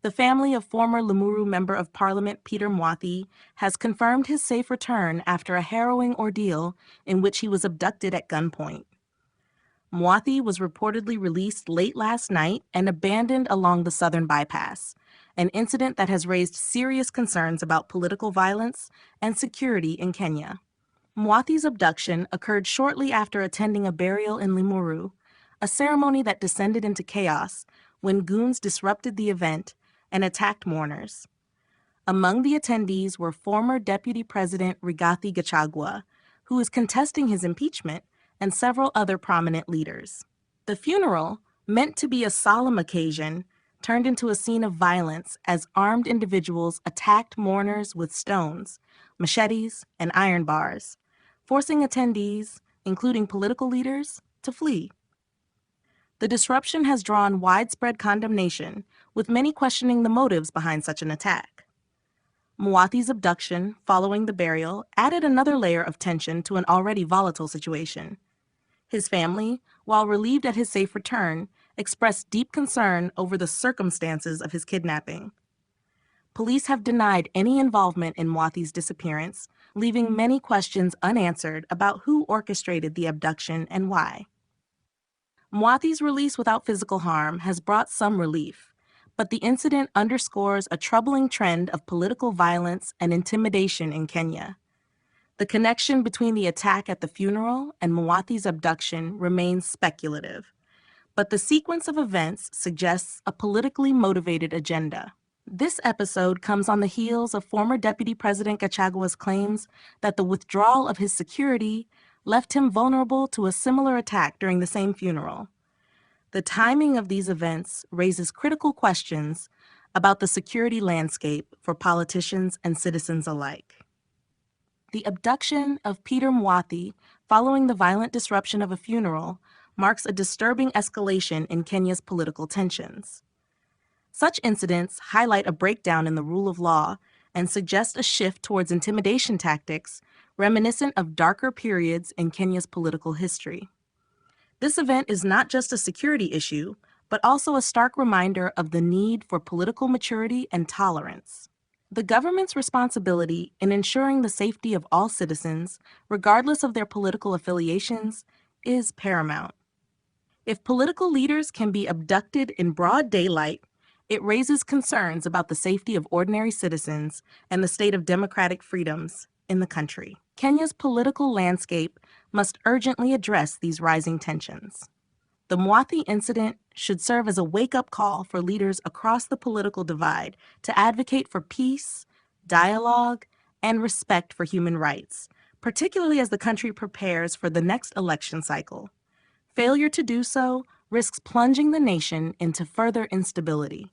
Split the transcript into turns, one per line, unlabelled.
The family of former Limuru Member of Parliament Peter Mwathi has confirmed his safe return after a harrowing ordeal in which he was abducted at gunpoint. Mwathi was reportedly released late last night and abandoned along the southern bypass, an incident that has raised serious concerns about political violence and security in Kenya. Mwathi's abduction occurred shortly after attending a burial in Limuru, a ceremony that descended into chaos when goons disrupted the event and attacked mourners. Among the attendees were former Deputy President Rigathi Gachagua, who is contesting his impeachment, and several other prominent leaders. The funeral, meant to be a solemn occasion, turned into a scene of violence as armed individuals attacked mourners with stones, machetes, and iron bars, forcing attendees, including political leaders, to flee. The disruption has drawn widespread condemnation, with many questioning the motives behind such an attack. Mwathi's abduction, following the burial, added another layer of tension to an already volatile situation. His family, while relieved at his safe return, expressed deep concern over the circumstances of his kidnapping. Police have denied any involvement in Mwathi's disappearance, leaving many questions unanswered about who orchestrated the abduction and why. Mwathi's release without physical harm has brought some relief, but the incident underscores a troubling trend of political violence and intimidation in Kenya. The connection between the attack at the funeral and Mwathi's abduction remains speculative, but the sequence of events suggests a politically motivated agenda. This episode comes on the heels of former Deputy President Gachagua's claims that the withdrawal of his security left him vulnerable to a similar attack during the same funeral. The timing of these events raises critical questions about the security landscape for politicians and citizens alike. The abduction of Peter Mwathi following the violent disruption of a funeral marks a disturbing escalation in Kenya's political tensions. Such incidents highlight a breakdown in the rule of law and suggest a shift towards intimidation tactics reminiscent of darker periods in Kenya's political history. This event is not just a security issue, but also a stark reminder of the need for political maturity and tolerance. The government's responsibility in ensuring the safety of all citizens, regardless of their political affiliations, is paramount. If political leaders can be abducted in broad daylight, it raises concerns about the safety of ordinary citizens and the state of democratic freedoms in the country. Kenya's political landscape must urgently address these rising tensions. The Mwathi incident should serve as a wake-up call for leaders across the political divide to advocate for peace, dialogue, and respect for human rights, particularly as the country prepares for the next election cycle. Failure to do so risks plunging the nation into further instability.